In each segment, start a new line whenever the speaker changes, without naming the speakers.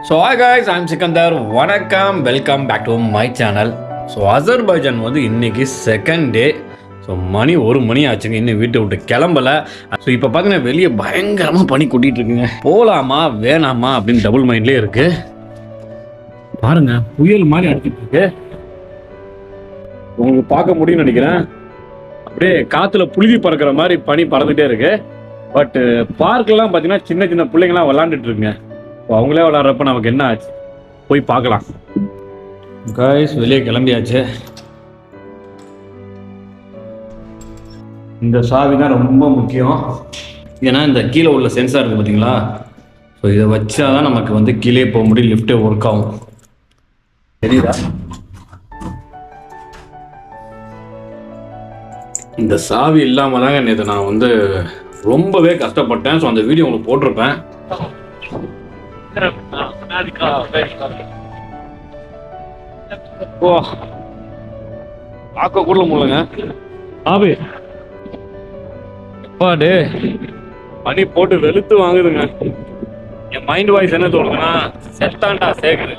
So hi guys, I'm Sikandar. வணக்கம், welcome back to my channel. So Azerbaijan வந்து இன்னைக்கு second day. So மணி 1 மணி ஆச்சுங்க, இன்னும் வீட்டை விட்டு கிளம்பல. ஸோ இப்போ பார்த்தீங்கன்னா வெளியே பயங்கரமாக பனி கொட்டிட்டு இருக்குங்க. போகலாமா வேணாமா அப்படின்னு டபுள் மைண்ட்லேயே இருக்கு. பாருங்க, புயல் மாதிரி அடிச்சிட்டு இருக்கு. உங்களுக்கு பார்க்க முடியும்னு நினைக்கிறேன். அப்படியே காற்றுல புழுதி பறக்கிற மாதிரி பனி பறந்துகிட்டே இருக்கு. பட் பார்க்கெல்லாம் பார்த்தீங்கன்னா சின்ன சின்ன பிள்ளைங்களாம் விளாண்டுட்டு இருக்குங்க. அவங்களே விளாட்றப்ப நமக்கு என்ன ஆச்சு போய் பார்க்கலாம். காய்ஸ், வெளியே கிளம்பியாச்சு. இந்த சாவி தான் ரொம்ப முக்கியம். ஏன்னா இந்த கீழே உள்ள சென்சார் இருக்கு பார்த்தீங்களா, ஸோ இதை வச்சாதான் நமக்கு வந்து கீழே போக முடியும், லிஃப்டே ஒர்க் ஆகும். தெரியுதா? இந்த சாவி இல்லாமல் தாங்க நேற்று நான் வந்து ரொம்பவே கஷ்டப்பட்டேன். ஸோ அந்த வீடியோ உங்களுக்கு போட்டிருப்பேன். பார்க்க கூட முடியலங்க. ஆபி எப்பாடு பனி போட்டு வெளுத்து வாங்குதுங்க. என் மைண்ட் வாய்ஸ் என்ன தோணுதுன்னா, செத்தாண்டா சேகர்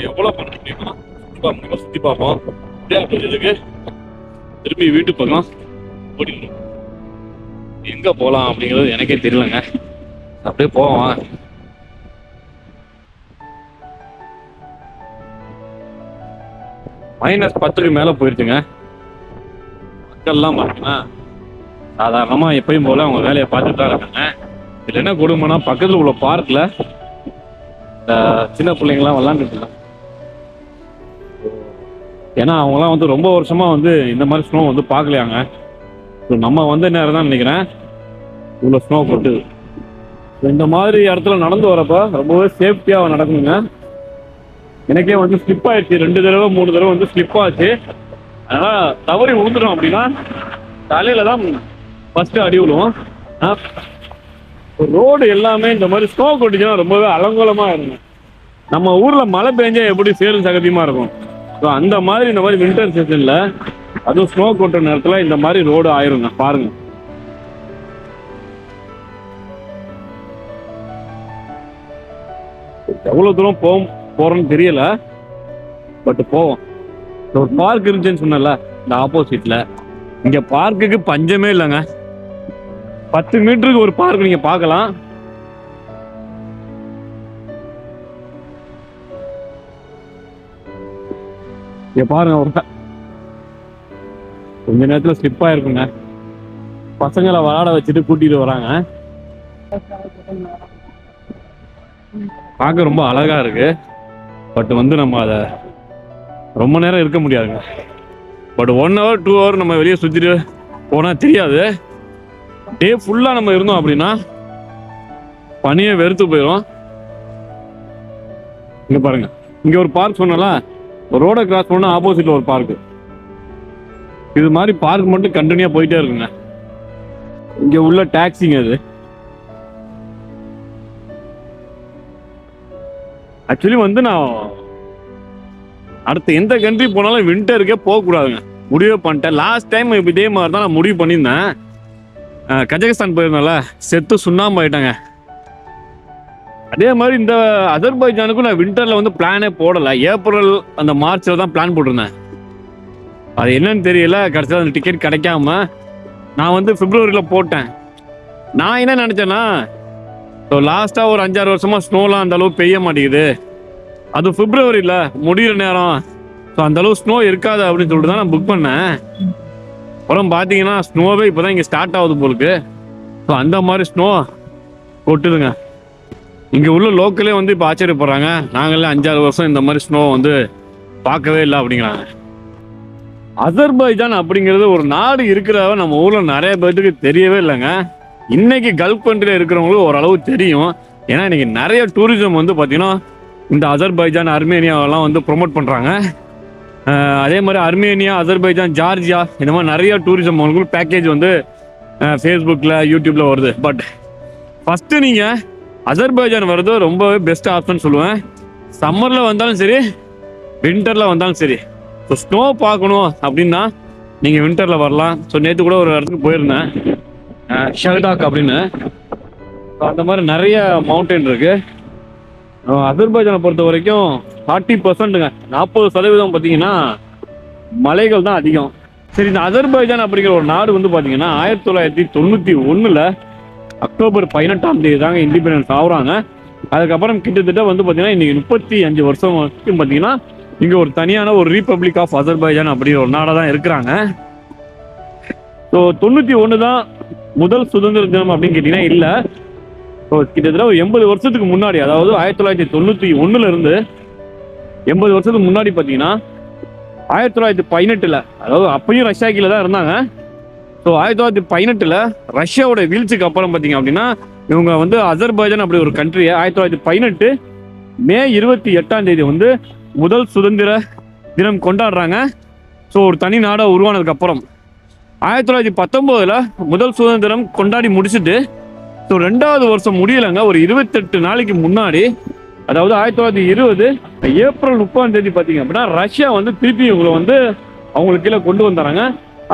எவ்வளவு பண்ண முடியுமா சுத்தி பார்ப்போம். திரும்பி வீட்டு பக்கம் ஓடிடணும். எங்க போலாம் அப்படிங்கிறது எனக்கே தெரியலங்க. அப்படியே போவோம். -10க்கு மேல போயிருச்சுங்க. மக்கள்லாம் பார்த்தீங்கன்னா சாதாரணமா எப்பயும் போல அவங்க வேலையை பார்த்துட்டு தான் இருக்காங்க. இதுல என்ன கொடுமைன்னா, பக்கத்துல உள்ள பார்க்ல சின்ன பிள்ளைங்களாம் விளாண்டுட்டு இருக்காங்க. ஏன்னா அவங்களாம் வந்து ரொம்ப வருஷமா வந்து இந்த மாதிரி ஸ்னோ வந்து பார்க்கலையாங்க. நம்ம வந்து நேரம் தான் நினைக்கிறேன் இவ்வளோ ஸ்னோ கொட்டுது. இந்த மாதிரி இடத்துல நடந்து வரப்ப ரொம்பவே சேஃப்டியாக நடக்குங்க. எனக்கே வந்து ஸ்லிப் ஆயிடுச்சு, 2 தடவை 3 தடவை வந்து ஸ்லிப் ஆச்சு. அதனால தவறி விழுந்துடும் அப்படின்னா தலையில தான் ஃபர்ஸ்ட் அடி விழுவோம். ரோடு எல்லாமே இந்த மாதிரி ஸ்னோ கொட்டுச்சுன்னா ரொம்பவே அலங்கோலமா இருக்கும். நம்ம ஊர்ல மழை பெஞ்சா எப்படி சேரும் சகதியமா இருக்கும், ஸோ அந்த மாதிரி இந்த மாதிரி வின்டர் சீசன்ல அதுவும் ஸ்னோ கொட்டுற நேரத்துல இந்த மாதிரி ரோடு ஆயிருங்க. பாருங்க, எவ்வளவு தூரம் போறோம்னு தெரியல, பட் போவோம். ஒரு பார்க் இருந்துச்சுன்னு சொன்னல, இந்த ஆப்போசிட்ல இங்க பார்க்குக்கு பஞ்சமே இல்லைங்க. 10 மீட்டருக்கு ஒரு பார்க் நீங்க பார்க்கலாம். இங்க பாருங்க, ஒரு கொஞ்ச நேரத்துல ஸ்லிப் ஆயிருக்குங்க. பசங்களை விளையாட வச்சுட்டு கூட்டிட்டு வராங்க. பார்க்க ரொம்ப அழகா இருக்கு. பட் வந்து நம்ம அதை ரொம்ப நேரம் இருக்க முடியாதுங்க. பட் 1 hour 2 hour நம்ம வெளியே சுத்திட்டு போனா தெரியாது. டே ஃபுல்லா நம்ம இருந்தோம் அப்படின்னா பனியை வெறுத்து போயிடும். இங்க பாருங்க, இங்க ஒரு பார்க் சொன்னல, ஒரு ரோட கிராஸ் பண்ணா ஆப்போசிட்ல ஒரு பார்க். இது மாதிரி பார்க் மட்டும் கண்டினியூா போயிட்டே இருக்குங்க. இங்க உள்ள டாக்ஸிங்க அது. ஆக்சுவலி வந்து நான் அடுத்த எந்த கண்ட்ரி போனாலும் வின்டருக்கே போகக்கூடாதுங்க முடிவே பண்ணிட்டேன். லாஸ்ட் டைம் இதே மாதிரி தான் நான் முடிவு பண்ணியிருந்தேன். கஜகஸ்தான் போயிருந்தேன்ல, செத்து சுண்ணாம்பு ஆயிட்டாங்க. அதே மாதிரி இந்த அசர்பைஜானுக்கும் நான் வின்டர்ல வந்து பிளானே போடலை. ஏப்ரல் அந்த மார்ச்ல தான் பிளான் போட்டிருந்தேன். அது என்னன்னு தெரியல, கடைசியில் அந்த டிக்கெட் கிடைக்காம நான் வந்து பிப்ரவரியில போட்டேன். நான் என்ன நினைச்சேன்னா, லாஸ்டா ஒரு 5-6 வருஷமா ஸ்னோலாம் அந்த அளவு பெய்ய மாட்டேங்குது, அது பிப்ரவரியில முடிகிற நேரம், ஸோ அந்த அளவு ஸ்னோ இருக்காது அப்படின்னு சொல்லிட்டு தான் நான் புக் பண்ணேன். அப்புறம் பார்த்தீங்கன்னா ஸ்னோவே இப்போதான் இங்கே ஸ்டார்ட் ஆகுது போலுக்கு. ஸோ அந்த மாதிரி ஸ்னோ கொட்டுதுங்க. இங்கே உள்ள லோக்கலே வந்து இப்போ ஆச்சரியப்படுறாங்க, நாங்களே 5-6 வருஷம் இந்த மாதிரி ஸ்னோ வந்து பார்க்கவே இல்லை அப்படிங்கிறாங்க. அசர்பைஜான் அப்படிங்கிறது ஒரு நாடு இருக்கிறவ நம்ம ஊர்ல நிறைய பேருக்கு தெரியவே இல்லைங்க. இன்னைக்கு கல்ஃப் கண்ட்ரியில் இருக்கிறவங்களுக்கு ஓரளவு தெரியும். ஏன்னா இன்னைக்கு நிறைய டூரிசம் வந்து பார்த்தீங்கன்னா இந்த அசர்பைஜான், அர்மேனியாவெல்லாம் வந்து ப்ரொமோட் பண்ணுறாங்க. அதே மாதிரி அர்மேனியா, அசர்பைஜான், ஜார்ஜியா இந்த மாதிரி நிறைய டூரிசம் உங்களுக்கு பேக்கேஜ் வந்து ஃபேஸ்புக்கில், யூடியூப்ல வருது. பட் ஃபஸ்ட்டு நீங்கள் அசர்பைஜான் வர்றது ரொம்பவே பெஸ்ட் ஆப்ஷன் சொல்லுவேன். சம்மரில் வந்தாலும் சரி, வின்டரில் வந்தாலும் சரி. ஸோ ஸ்னோ பார்க்கணும் அப்படின்னா நீங்கள் வின்டரில் வரலாம். ஸோ நேற்று கூட ஒரு இடத்துக்கு போயிருந்தேன், ஷர்டாக் அப்படின்னு. அந்த மாதிரி நிறைய மவுண்டன் இருக்கு. அசர்பைஜானை பொறுத்த வரைக்கும் 40%ங்க, 40% பார்த்தீங்கன்னா மலைகள் தான் அதிகம். சரி, இந்த அசர்பைஜான் அப்படிங்கிற ஒரு நாடு வந்து பார்த்தீங்கன்னா 1991ல் அக்டோபர் 18ஆம் தேதி தாங்க இண்டிபெண்டன்ஸ் ஆகுறாங்க. அதுக்கப்புறம் கிட்டத்தட்ட வந்து பார்த்தீங்கன்னா இன்னைக்கு 35 வருஷம் வரைக்கும் பார்த்தீங்கன்னா இங்கே ஒரு தனியான ஒரு ரீபப்ளிக் ஆஃப் அசர்பைஜான் அப்படிங்கிற ஒரு நாடாக தான் இருக்கிறாங்க. ஸோ 91 தான் முதல் சுதந்திர தினம் அப்படின்னு கேட்டிங்கன்னா இல்லை. ஸோ கிட்டத்தட்ட ஒரு 80 வருஷத்துக்கு முன்னாடி, அதாவது 1991ல் இருந்து 80 வருஷத்துக்கு முன்னாடி பார்த்தீங்கன்னா 1918ல், அதாவது அப்பயும் ரஷ்யா கீழே தான் இருந்தாங்க. ஸோ 1918ல் ரஷ்யாவோட வீழ்ச்சிக்கு அப்புறம் பார்த்தீங்க அப்படின்னா இவங்க வந்து அசர்பைஜான் அப்படி ஒரு கண்ட்ரியை 1918 மே 28ஆம் தேதி வந்து முதல் சுதந்திர தினம் கொண்டாடுறாங்க. ஸோ ஒரு தனி நாடாக உருவானதுக்கு அப்புறம் 1919ல் முதல் சுதந்திரம் கொண்டாடி முடிச்சுட்டு, ஸோ 2வது வருஷம் முடியலைங்க, ஒரு 28 நாளைக்கு முன்னாடி, அதாவது 1920 ஏப்ரல் 30ஆம் தேதி பார்த்தீங்க அப்படின்னா ரஷ்யா வந்து திருப்பி இவங்களை வந்து அவங்களுக்கு கீழே கொண்டு வந்தாங்க.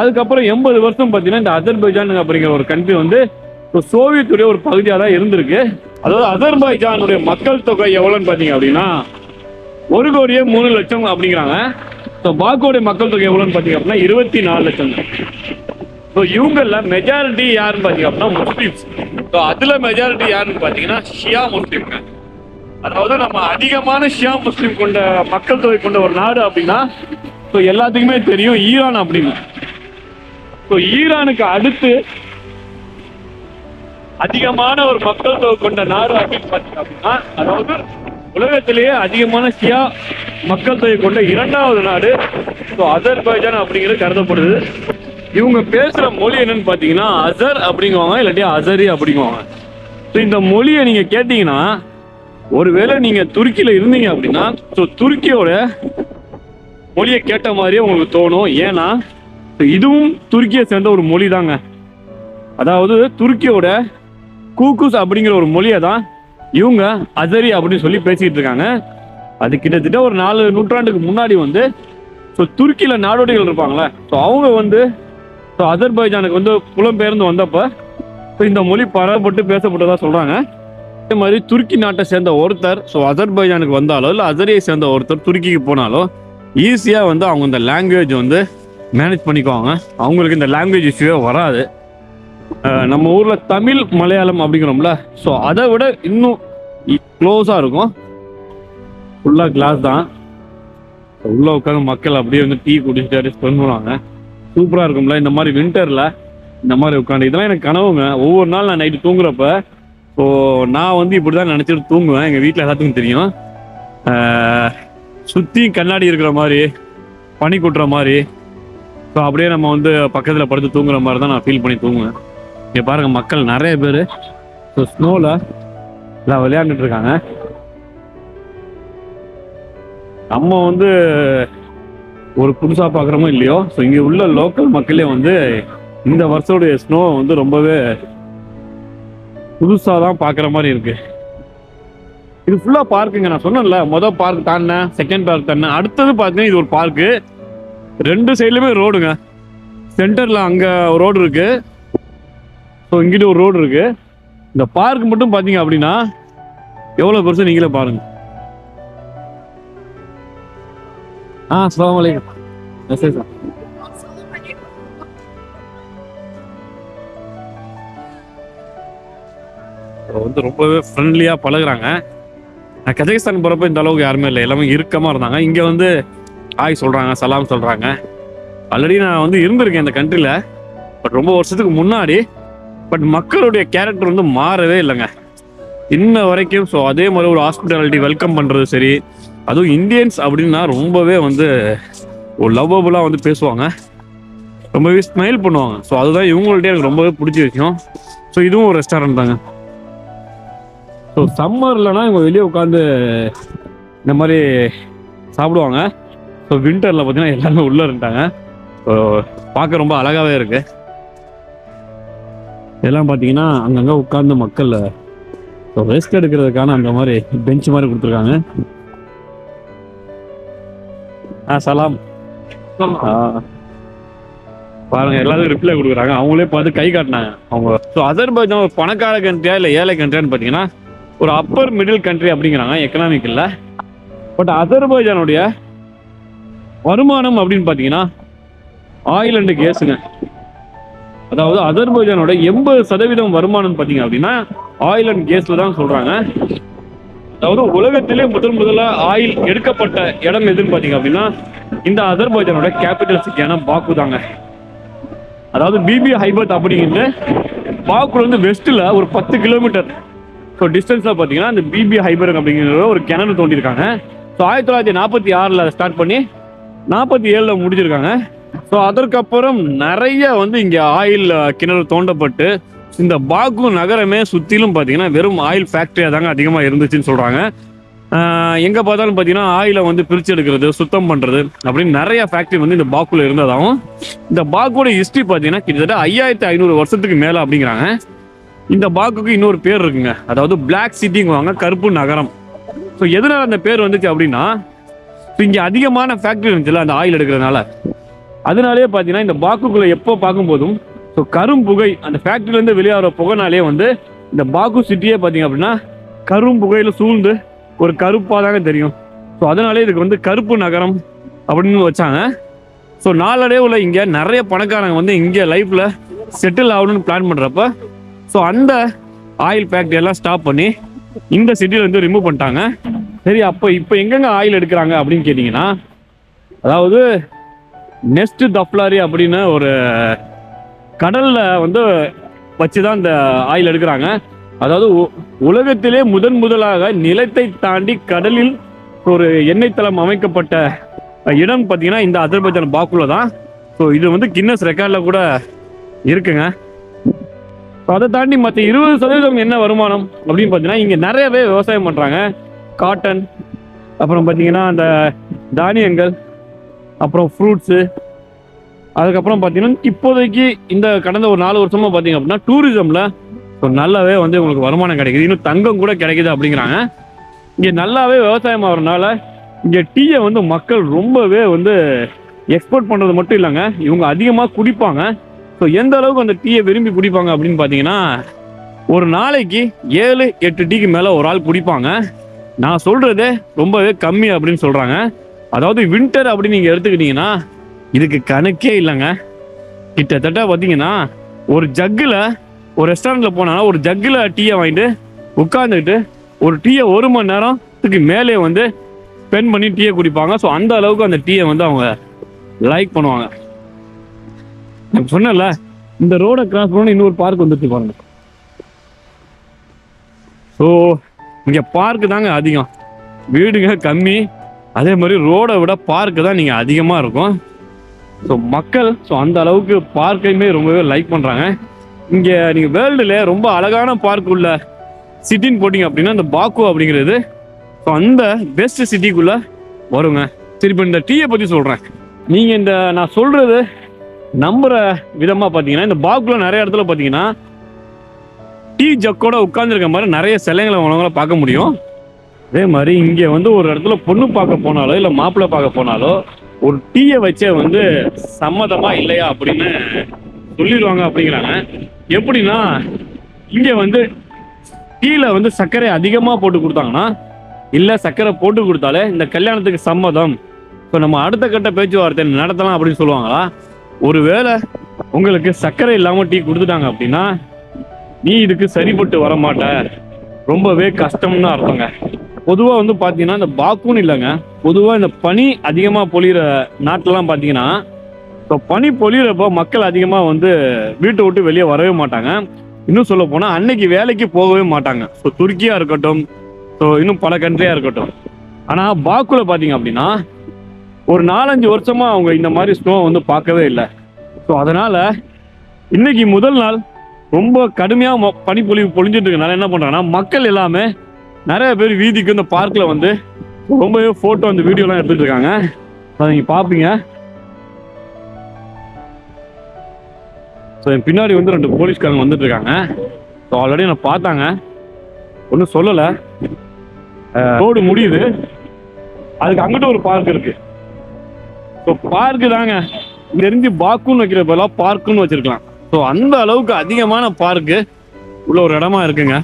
அதுக்கப்புறம் 80 வருஷம் பார்த்தீங்கன்னா இந்த அசர்பைஜான் அப்படிங்கிற ஒரு கண்ட்ரி வந்து சோவியத்துடைய ஒரு பகுதியாக தான் இருந்திருக்கு. அதாவது அசர்பைஜானுடைய மக்கள் தொகை எவ்வளோன்னு பார்த்தீங்க அப்படின்னா 1,03,00,000 அப்படிங்கிறாங்க. ஸோ பாக்கோடைய மக்கள் தொகை எவ்வளோன்னு பார்த்தீங்க அப்படின்னா 24 லட்சம். ஸோ இவங்கள மெஜாரிட்டி யாருன்னு பார்த்தீங்க அப்படின்னா முஸ்லீம்ஸ். ஸோ அதில் மெஜாரிட்டி யாருன்னு பார்த்தீங்கன்னா ஷியா முஸ்லீம்ங்க. அதாவது நம்ம அதிகமான ஷியா முஸ்லீம் கொண்ட மக்கள் தொகை கொண்ட ஒரு நாடு அப்படின்னா ஸோ எல்லாத்துக்குமே தெரியும் ஈரான் அப்படின்னு. ஸோ ஈரானுக்கு அடுத்து அதிகமான ஒரு மக்கள் தொகை கொண்ட நாடு அப்படின்னு பார்த்தீங்க அப்படின்னா, அதாவது உலகத்திலேயே அதிகமான ஷியா மக்கள் தொகை கொண்ட 2வது நாடு ஸோ அசர்பைஜான் அப்படிங்கிறது கருதப்படுது. இவங்க பேசுகிற மொழி என்னன்னு பார்த்தீங்கன்னா அசர் அப்படிங்குவாங்க, இல்லாட்டி அசரி அப்படிங்குவாங்க. ஸோ இந்த மொழியை நீங்கள் கேட்டிங்கன்னா, ஒருவேளை நீங்கள் துருக்கியில் இருந்தீங்க அப்படின்னா ஸோ துருக்கியோட மொழியை கேட்ட மாதிரியே உங்களுக்கு தோணும். ஏன்னா இதுவும் துருக்கியை சேர்ந்த ஒரு மொழி தாங்க. அதாவது துருக்கியோட கூக்குஸ் அப்படிங்கிற ஒரு மொழியை தான் இவங்க அசரி அப்படின்னு சொல்லி பேசிக்கிட்டு இருக்காங்க. அது கிட்டத்தட்ட ஒரு 4 நூற்றாண்டுக்கு முன்னாடி வந்து ஸோ துருக்கியில் நாடோடிகள் இருப்பாங்களே, ஸோ அவங்க வந்து ஸோ அசர்பைஜானுக்கு வந்து புலம்பெயர்ந்து வந்தப்போ ஸோ இந்த மொழி பரவப்பட்டு பேசப்பட்டதா சொல்கிறாங்க. அதே மாதிரி துருக்கி நாட்டை சேர்ந்த ஒருத்தர் ஸோ அசர்பைஜானுக்கு வந்தாலோ இல்லை அசரியை சேர்ந்த ஒருத்தர் துருக்கிக்கு போனாலோ ஈஸியாக வந்து அவங்க இந்த லாங்குவேஜ் வந்து மேனேஜ் பண்ணிக்குவாங்க. அவங்களுக்கு இந்த லாங்குவேஜ் இஷ்யூவே வராது. நம்ம ஊரில் தமிழ் மலையாளம் அப்படிங்கிறோம்ல, ஸோ அதை விட இன்னும் க்ளோஸாக இருக்கும். ஃபுல்லாக கிளாஸ் தான், உள்ளே உட்காந்து மக்கள் அப்படியே வந்து டீ குடிச்சிட்டு ஸ்பெண்ட் பண்ணுவாங்க. சூப்பராக இருக்கும்ல இந்த மாதிரி வின்டரில் இந்த மாதிரி உட்காந்து. இதெல்லாம் எனக்கு கனவுங்க. ஒவ்வொரு நாள் நான் நைட்டு தூங்குறப்ப ஸோ நான் வந்து இப்படி தான் நினச்சிட்டு தூங்குவேன். எங்கள் வீட்டில் எல்லாத்துக்கும் தெரியும். சுற்றி கண்ணாடி இருக்கிற மாதிரி, பனி கொட்டுற மாதிரி, ஸோ அப்படியே நம்ம வந்து பக்கத்தில் படுத்து தூங்குற மாதிரி தான் நான் ஃபீல் பண்ணி தூங்குவேன். இங்கே பாருங்கள், மக்கள் நிறைய பேர் ஸோ ஸ்னோவில் எல்லாம் விளையாண்டுட்டு இருக்காங்க. நம்ம வந்து ஒரு புதுசாக பார்க்குறோமோ இல்லையோ, ஸோ இங்கே உள்ள லோக்கல் மக்களே வந்து இந்த வருஷோடைய ஸ்னோ வந்து ரொம்பவே புதுசாக தான் பார்க்குற மாதிரி இருக்கு. இது ஃபுல்லாக பார்க்குங்க. நான் சொன்னேன்ல, மொதல் பார்க் தாண்டினேன், செகண்ட் பார்க் தாண்டினேன், அடுத்தது பார்த்தீங்கன்னா இது ஒரு பார்க்கு. 2 சைட்லையுமே ரோடுங்க. சென்டரில் அங்கே ரோடு இருக்கு, ஸோ இங்கிட்ட ஒரு ரோடு இருக்கு. இந்த பார்க் மட்டும் பார்த்தீங்க அப்படின்னா எவ்வளோ பெருசு நீங்களே பாருங்க. அஸ்ஸலாமு அலைக்கும். மெசேஜ் வந்து ரொம்பவே ஃப்ரெண்ட்லியாக பழகுறாங்க. நான் கஜகஸ்தான் போகிறப்ப இந்த அளவுக்கு யாருமே இல்லை, எல்லாமே இறுக்கமாக இருந்தாங்க. இங்கே வந்து ஹாய் சொல்கிறாங்க, சலாம் சொல்கிறாங்க. ஆல்ரெடி நான் வந்து இருந்திருக்கேன் இந்த கண்ட்ரியில், பட் ரொம்ப வருஷத்துக்கு முன்னாடி. பட் மக்களுடைய கேரக்டர் வந்து மாறவே இல்லைங்க இன்ன வரைக்கும். ஸோ அதே மாதிரி ஒரு ஹாஸ்பிட்டாலிட்டி வெல்கம் பண்ணுறது சரி, அதுவும் இந்தியன்ஸ் அப்படின்னா ரொம்பவே வந்து ஒரு லவ்வபுளாக வந்து பேசுவாங்க, ரொம்பவே ஸ்மைல் பண்ணுவாங்க. ஸோ அதுதான் இவங்கள்ட்ட எனக்கு ரொம்பவே பிடிச்ச விஷயம். ஸோ இதுவும் ஒரு ரெஸ்டாரண்ட் தாங்க. ஸோ சம்மர்லனா இவங்க வெளியே உட்காந்து இந்த மாதிரி சாப்பிடுவாங்க. ஸோ வின்டரில் பார்த்தீங்கன்னா எல்லாருமே உள்ளே இருந்துட்டாங்க. ஸோ பார்க்க ரொம்ப அழகாகவே இருக்கு. இதெல்லாம் பார்த்தீங்கன்னா அங்கங்கே உட்காந்து மக்கள் ஸோ ரெஸ்ட் எடுக்கிறதுக்கான அந்த மாதிரி பெஞ்ச் மாதிரி கொடுத்துருக்காங்க. சலாம். பாருங்க, எல்லாரும் ரிப்ளை கொடுக்குறாங்க. அவங்களே பார்த்து கை காட்டினாங்க அவங்க ஸோ அசர்பைஜான் ஒரு பணக்கார கண்ட்ரியா இல்லை ஏழை கண்ட்ரியான்னு பார்த்தீங்கன்னா ஒரு அப்பர் மிடில் கண்ட்ரி அப்படிங்கிறாங்க எக்கனாமிக்கல்ல. பட் அசர்பைஜானுடைய வருமானம் அப்படின்னு பார்த்தீங்கன்னா ஆயில் அண்ட் கேஸுங்க. அதாவது அசர்பைஜானோட 80% வருமானம் பார்த்தீங்க அப்படின்னா ஆயில் அண்ட் கேஸ்ல தான் சொல்றாங்க. அதாவது உலகத்திலே முதல்ல ஆயில் எடுக்கப்பட்ட இடம் எதுன்னு பார்த்தீங்க அப்படின்னா இந்த அசர்பைஜானோட கேபிட்டல் சிட்டியான பாக்கு தாங்க. அதாவது பிபி ஹைபத் அப்படிங்கிறது பாக்குல வந்து வெஸ்ட்ல ஒரு 10 கிலோமீட்டர் ஸோ டிஸ்டன்ஸ்ல பார்த்தீங்கன்னா இந்த பிபி ஹைபர் அப்படிங்கிற ஒரு கிணறு தோண்டியிருக்காங்க. ஸோ 1946 அதை ஸ்டார்ட் பண்ணி 47 முடிச்சிருக்காங்க. ஸோ அதற்கப்புறம் நிறைய வந்து இங்கே ஆயில் கிணறு தோண்டப்பட்டு இந்த பாக்கு நகரமே சுற்றிலும் பார்த்தீங்கன்னா வெறும் ஆயில் ஃபேக்ட்ரியாக தாங்க அதிகமாக இருந்துச்சுன்னு சொல்கிறாங்க. எங்கே பார்த்தாலும் பார்த்தீங்கன்னா ஆயிலை வந்து பிரித்து எடுக்கிறது, சுத்தம் பண்ணுறது அப்படின்னு நிறைய ஃபேக்ட்ரி வந்து இந்த பாக்குல இருந்ததாகவும், இந்த பாக்கோட ஹிஸ்ட்ரி பார்த்தீங்கன்னா கிட்டத்தட்ட 5500 வருஷத்துக்கு மேலே அப்படிங்கிறாங்க. இந்த பாக்குக்கு இன்னொரு பேர் இருக்குங்க, அதாவது பிளாக் சிட்டிங்குவாங்க, கருப்பு நகரம். ஸோ எதனால அந்த பேர் வந்துச்சு அப்படின்னா இங்கே அதிகமான ஃபேக்ட்ரி இருந்துச்சுல்ல அந்த ஆயில் எடுக்கிறதுனால, அதனாலே பார்த்தீங்கன்னா இந்த பாக்குக்குள்ளே எப்போ பார்க்கும்போதும் ஸோ கரும் புகை அந்த ஃபேக்ட்ரியிலேருந்து வெளியாகிற புகைனாலே வந்து இந்த பாக்கு சிட்டியே பார்த்தீங்க அப்படின்னா கரும் புகையில் சூழ்ந்து ஒரு கருப்பாக தாங்க தெரியும். ஸோ அதனாலே இதுக்கு வந்து கருப்பு நகரம் அப்படின்னு வச்சாங்க. ஸோ நாளடைவில் இங்கே நிறைய பணக்காரங்க வந்து இங்கே லைஃப்பில் செட்டில் ஆகணும்னு பிளான் பண்ணுறப்ப ஸோ அந்த ஆயில் ஃபேக்ட்ரி எல்லாம் ஸ்டாப் பண்ணி இந்த சிட்டியில் வந்து ரிமூவ் பண்ணிட்டாங்க. சரி, அப்போ இப்போ எங்கெங்க ஆயில் எடுக்கிறாங்க அப்படின்னு கேட்டிங்கன்னா, அதாவது நெஸ்ட் தஃப்லாரி அப்படின்னு ஒரு கடலில் வந்து வச்சு தான் இந்த ஆயில் எடுக்கிறாங்க. அதாவது உலகத்திலே முதலாக நிலத்தை தாண்டி கடலில் ஒரு எண்ணெய் தளம் அமைக்கப்பட்ட இடம் பார்த்தீங்கன்னா இந்த அசர்பைஜான் பாக்குல தான். ஸோ இது வந்து கின்னஸ் ரெக்கார்டில் கூட இருக்குங்க. ஸோ அதை தாண்டி மற்ற 20% என்ன வருமானம் அப்படின்னு பார்த்தீங்கன்னா இங்கே நிறையவே விவசாயம் பண்ணுறாங்க. காட்டன், அப்புறம் பார்த்தீங்கன்னா அந்த தானியங்கள், அப்புறம் ஃப்ரூட்ஸு, அதுக்கப்புறம் பார்த்தீங்கன்னா இப்போதைக்கு இந்த கடந்த ஒரு 4 வருஷமாக பார்த்தீங்க அப்படின்னா டூரிசமில் ஸோ நல்லாவே வந்து உங்களுக்கு வருமானம் கிடைக்குது. இன்னும் தங்கம் கூட கிடைக்குது அப்படிங்கிறாங்க. இங்கே நல்லாவே விவசாயம் ஆகிறதுனால இங்கே டீயை வந்து மக்கள் ரொம்பவே வந்து எக்ஸ்போர்ட் பண்ணுறது மட்டும் இல்லைங்க, இவங்க அதிகமாக குடிப்பாங்க. ஸோ எந்த அளவுக்கு அந்த டீயை விரும்பி குடிப்பாங்க அப்படின்னு பார்த்தீங்கன்னா ஒரு நாளைக்கு 7-8 டீக்கு மேலே ஒரு ஆள் குடிப்பாங்க. நான் சொல்கிறதே ரொம்பவே கம்மி அப்படின்னு சொல்கிறாங்க. அதாவது வின்டர் அப்படின்னு நீங்கள் எடுத்துக்கிட்டிங்கன்னா இதுக்கு கணக்கே இல்லைங்க. கிட்டத்தட்ட பார்த்தீங்கன்னா ஒரு ஜக்கில் ஒரு ரெஸ்டாரண்ட்டில் போனாங்கன்னா ஒரு ஜக்கில் டீயை வாங்கிட்டு உட்காந்துக்கிட்டு ஒரு டீயை 1 மணி நேரத்துக்கு மேலே வந்து ஸ்பெண்ட் பண்ணி டீயை குடிப்பாங்க. ஸோ அந்த அளவுக்கு அந்த டீயை வந்து அவங்க லைக் பண்ணுவாங்க. நான் சொன்னல இந்த ரோடை கிராஸ் பண்ண இன்னொரு பார்க் வந்துட்டு பாருங்க. ஸோ இங்கே பார்க்கு தாங்க அதிகம், வீடுங்க கம்மி. அதே மாதிரி ரோடை விட பார்க்கு தான் நீங்கள் அதிகமாக இருக்கும். ஸோ மக்கள் ஸோ அந்த அளவுக்கு பார்க்கையுமே ரொம்பவே லைக் பண்ணுறாங்க. இங்கே நீங்கள் வேர்ல்டுல ரொம்ப அழகான பார்க் உள்ள சிட்டின்னு போட்டிங்க அப்படின்னா இந்த பாக்கு அப்படிங்கிறது ஸோ அந்த பெஸ்ட் சிட்டிக்குள்ளே வருங்க. சரி, இப்போ இந்த டீயை பற்றி சொல்கிறேன். நீங்கள் இந்த நான் சொல்கிறது நம்புகிற விதமாக பார்த்தீங்கன்னா இந்த பாக்குல நிறைய இடத்துல பார்த்தீங்கன்னா டீ ஜக்கோட உட்காந்துருக்க மாதிரி நிறைய சிலைங்களை உணவுகளை பார்க்க முடியும். அதே மாதிரி இங்கே வந்து ஒரு இடத்துல பொண்ணு பார்க்க போனாலோ இல்லை மாப்பிள்ளை பார்க்க போனாலோ ஒரு டீயை வச்சே வந்து சம்மதமா இல்லையா அப்படின்னு சொல்லிடுவாங்க அப்படிங்கிறாங்க. எப்படின்னா இங்கே வந்து டீல வந்து சர்க்கரை அதிகமாக போட்டு கொடுத்தாங்கன்னா இல்லை சர்க்கரை போட்டு கொடுத்தாலே இந்த கல்யாணத்துக்கு சம்மதம், ஸோ நம்ம அடுத்த கட்ட பேச்சுவார்த்தை நடத்தலாம் அப்படின்னு சொல்லுவாங்களா. ஒருவேளை உங்களுக்கு சர்க்கரை இல்லாமல் டீ கொடுத்துட்டாங்க அப்படின்னா நீ இதுக்கு சரிப்பட்டு வர மாட்ட, ரொம்பவே கஷ்டம்னு அர்த்தங்க. பொதுவாக வந்து பார்த்தீங்கன்னா இந்த பாக்குன்னு இல்லைங்க, பொதுவாக இந்த பனி அதிகமாக பொழிகிற நாட்டிலலாம் பார்த்தீங்கன்னா ஸோ பனி பொழிகிறப்போ மக்கள் அதிகமாக வந்து வீட்டை விட்டு வெளியே வரவே மாட்டாங்க. இன்னும் சொல்ல போனால் அன்னைக்கு வேலைக்கு போகவே மாட்டாங்க. ஸோ துருக்கியாக இருக்கட்டும், ஸோ இன்னும் பல கண்ட்ரியாக இருக்கட்டும். ஆனால் பாக்குல பார்த்தீங்க அப்படின்னா ஒரு 4-5 வருஷமாக அவங்க இந்த மாதிரி ஸ்னோ வந்து பார்க்கவே இல்லை. ஸோ அதனால் இன்னைக்கு முதல் நாள் ரொம்ப கடுமையாக பொழிஞ்சிட்டு இருக்கனால என்ன பண்ணுறாங்கன்னா மக்கள் எல்லாமே நிறைய பேர் வீதிக்கு இந்த பார்க்கில் வந்து ரொம்பவே ஃபோட்டோ அந்த வீடியோலாம் எடுத்துகிட்டு இருக்காங்க. அதை நீங்கள் பார்ப்பீங்க. ஸோ என் பின்னாடி வந்து 2 போலீஸ்காரங்க வந்துட்டு இருக்காங்க. ஸோ ஆல்ரெடி நான் பார்த்தாங்க, ஒன்றும் சொல்லலை. ரோடு முடியுது, அதுக்கு அங்கிட்ட ஒரு பார்க் இருக்கு. ஸோ பார்க்கு தாங்க தெரிஞ்சு பாக்குன்னு வைக்கிற பதிலாக பார்க்குன்னு வச்சிருக்கலாம். ஸோ அந்த அளவுக்கு அதிகமான பார்க்கு உள்ள ஒரு இடமா இருக்குங்க.